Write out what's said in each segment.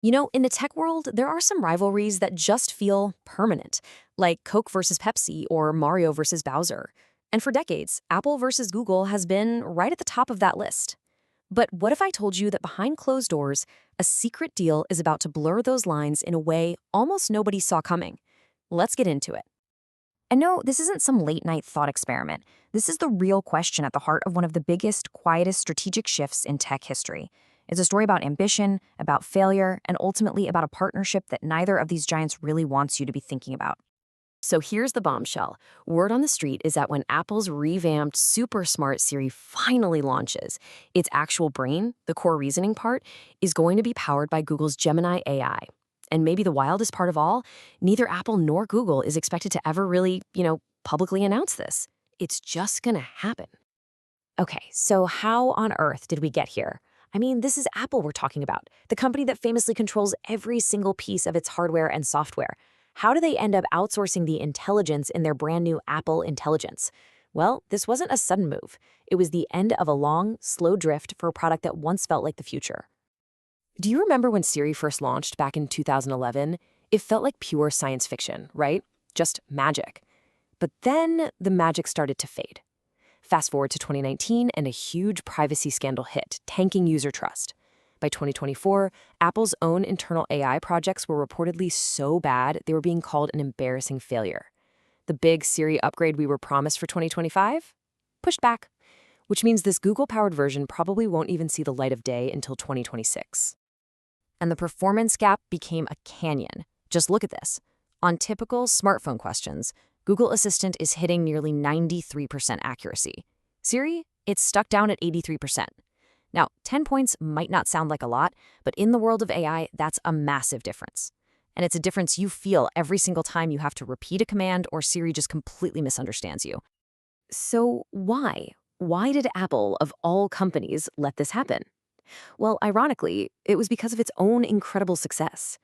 In the tech world, there are some rivalries that just feel permanent, like Coke versus Pepsi or Mario versus Bowser. And for decades, Apple versus Google has been right at the top of that list. But what if I told you that behind closed doors, a secret deal is about to blur those lines in a way almost nobody saw coming? Let's get into it. And no, this isn't some late night thought experiment. This is the real question at the heart of one of the biggest, quietest strategic shifts in tech history. It's a story about ambition, about failure, and ultimately about a partnership that neither of these giants really wants you to be thinking about. So here's the bombshell. Word on the street is that when Apple's revamped super smart Siri finally launches, its actual brain, the core reasoning part, is going to be powered by Google's Gemini AI. And maybe the wildest part of all, neither Apple nor Google is expected to ever really, publicly announce this. It's just gonna happen. Okay, so how on earth did we get here? I mean, this is Apple we're talking about, the company that famously controls every single piece of its hardware and software. How do they end up outsourcing the intelligence in their brand new Apple Intelligence? Well, this wasn't a sudden move. It was the end of a long, slow drift for a product that once felt like the future. Do you remember when Siri first launched back in 2011? It felt like pure science fiction, right? Just magic. But then the magic started to fade. Fast forward to 2019 and a huge privacy scandal hit, tanking user trust. By 2024, Apple's own internal AI projects were reportedly so bad they were being called an embarrassing failure. The big Siri upgrade we were promised for 2025? Pushed back, which means this Google-powered version probably won't even see the light of day until 2026. And the performance gap became a canyon. Just look at this. On typical smartphone questions, Google Assistant is hitting nearly 93% accuracy. Siri, it's stuck down at 83%. Now, 10 points might not sound like a lot, but in the world of AI, that's a massive difference. And it's a difference you feel every single time you have to repeat a command or Siri just completely misunderstands you. So why? Why did Apple, of all companies, let this happen? Well, ironically, it was because of its own incredible success.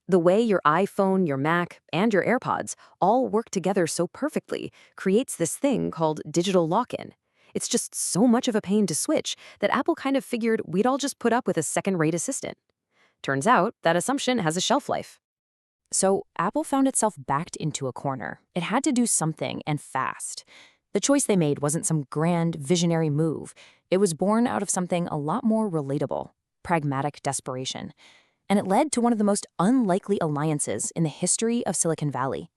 The way your iPhone, your Mac, and your AirPods all work together so perfectly creates this thing called digital lock-in. It's just so much of a pain to switch that Apple kind of figured we'd all just put up with a second-rate assistant. Turns out that assumption has a shelf life. So Apple found itself backed into a corner. It had to do something, and fast. The choice they made wasn't some grand, visionary move. It was born out of something a lot more relatable, pragmatic desperation. And it led to one of the most unlikely alliances in the history of Silicon Valley.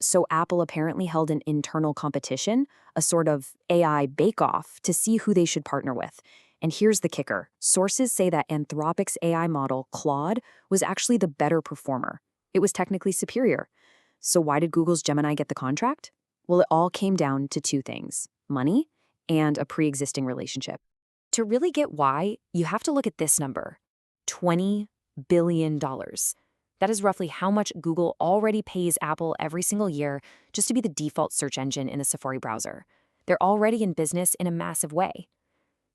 So Apple apparently held an internal competition, a sort of AI bake-off, to see who they should partner with. And here's the kicker. Sources say that Anthropic's AI model, Claude, was actually the better performer. It was technically superior. So why did Google's Gemini get the contract? Well, it all came down to two things: money and a pre-existing relationship. To really get why, you have to look at this number: $20 billion. That is roughly how much Google already pays Apple every single year just to be the default search engine in the Safari browser. They're already in business in a massive way.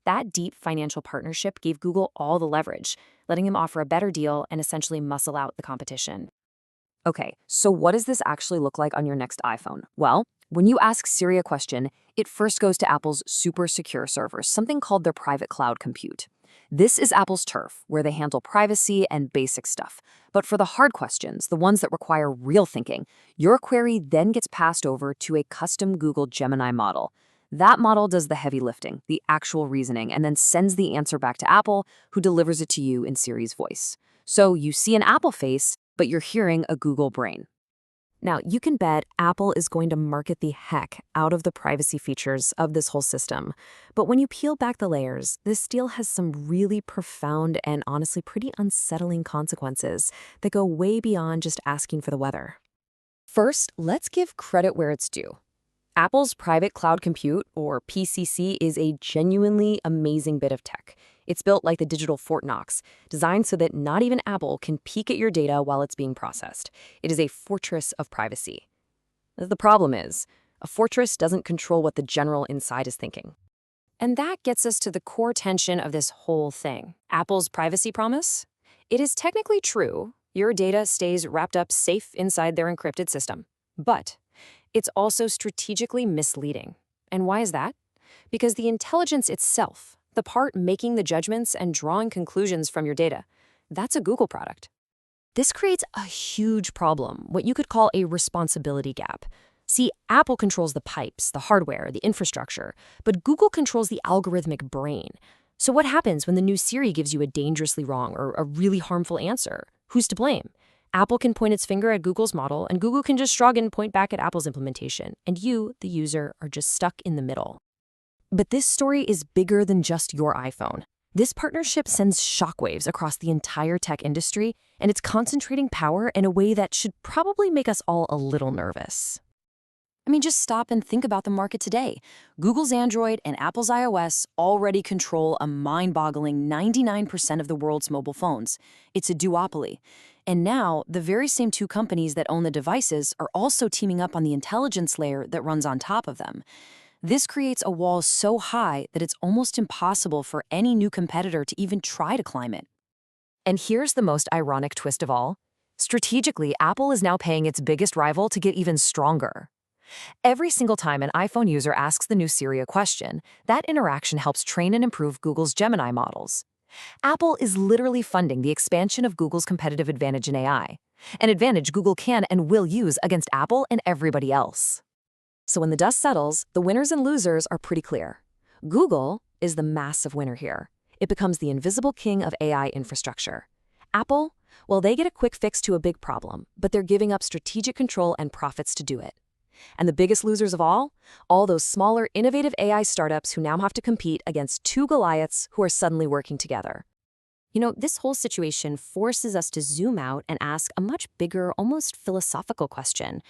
That deep financial partnership gave Google all the leverage, letting them offer a better deal and essentially muscle out the competition. Okay, so what does this actually look like on your next iPhone? Well, when you ask Siri a question, it first goes to Apple's super secure servers, something called their private cloud compute. This is Apple's turf, where they handle privacy and basic stuff. But for the hard questions, the ones that require real thinking, your query then gets passed over to a custom Google Gemini model. That model does the heavy lifting, the actual reasoning, and then sends the answer back to Apple, who delivers it to you in Siri's voice. So you see an Apple face, but you're hearing a Google brain. Now, you can bet Apple is going to market the heck out of the privacy features of this whole system. But when you peel back the layers, this deal has some really profound and honestly pretty unsettling consequences that go way beyond just asking for the weather. First, let's give credit where it's due. Apple's private cloud compute, or PCC, is a genuinely amazing bit of tech. It's built like the digital Fort Knox, designed so that not even Apple can peek at your data while it's being processed. It is a fortress of privacy. The problem is, a fortress doesn't control what the general inside is thinking. And that gets us to the core tension of this whole thing. Apple's privacy promise? It is technically true. Your data stays wrapped up safe inside their encrypted system. But it's also strategically misleading. And why is that? Because the intelligence itself, the part making the judgments and drawing conclusions from your data, that's a Google product. This creates a huge problem, what you could call a responsibility gap. See, Apple controls the pipes, the hardware, the infrastructure, but Google controls the algorithmic brain. So what happens when the new Siri gives you a dangerously wrong or a really harmful answer? Who's to blame? Apple can point its finger at Google's model, and Google can just shrug and point back at Apple's implementation. And you, the user, are just stuck in the middle. But this story is bigger than just your iPhone. This partnership sends shockwaves across the entire tech industry, and it's concentrating power in a way that should probably make us all a little nervous. I mean, just stop and think about the market today. Google's Android and Apple's iOS already control a mind-boggling 99% of the world's mobile phones. It's a duopoly. And now, the very same two companies that own the devices are also teaming up on the intelligence layer that runs on top of them. This creates a wall so high that it's almost impossible for any new competitor to even try to climb it. And here's the most ironic twist of all. Strategically, Apple is now paying its biggest rival to get even stronger. Every single time an iPhone user asks the new Siri a question, that interaction helps train and improve Google's Gemini models. Apple is literally funding the expansion of Google's competitive advantage in AI, an advantage Google can and will use against Apple and everybody else. So when the dust settles, the winners and losers are pretty clear. Google is the massive winner here. It becomes the invisible king of AI infrastructure. Apple, well, they get a quick fix to a big problem, but they're giving up strategic control and profits to do it. And the biggest losers of all those smaller, innovative AI startups who now have to compete against two Goliaths who are suddenly working together. You know, this whole situation forces us to zoom out and ask a much bigger, almost philosophical question.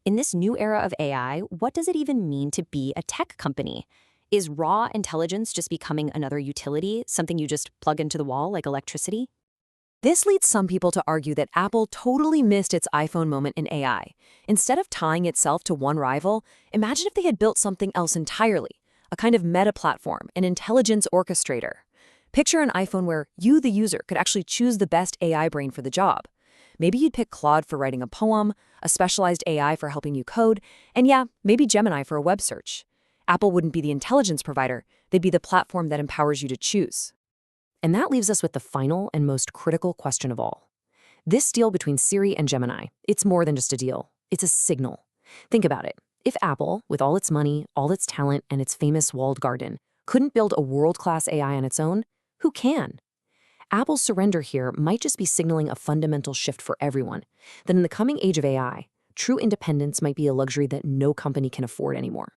In this new era of AI, what does it even mean to be a tech company? Is raw intelligence just becoming another utility, something you just plug into the wall like electricity? This leads some people to argue that Apple totally missed its iPhone moment in AI. Instead of tying itself to one rival, imagine if they had built something else entirely, a kind of meta platform, an intelligence orchestrator. Picture an iPhone where you, the user, could actually choose the best AI brain for the job. Maybe you'd pick Claude for writing a poem, a specialized AI for helping you code, and yeah, maybe Gemini for a web search. Apple wouldn't be the intelligence provider, they'd be the platform that empowers you to choose. And that leaves us with the final and most critical question of all. This deal between Siri and Gemini, it's more than just a deal. It's a signal. Think about it. If Apple, with all its money, all its talent, and its famous walled garden, couldn't build a world-class AI on its own, who can? Apple's surrender here might just be signaling a fundamental shift for everyone, that in the coming age of AI, true independence might be a luxury that no company can afford anymore.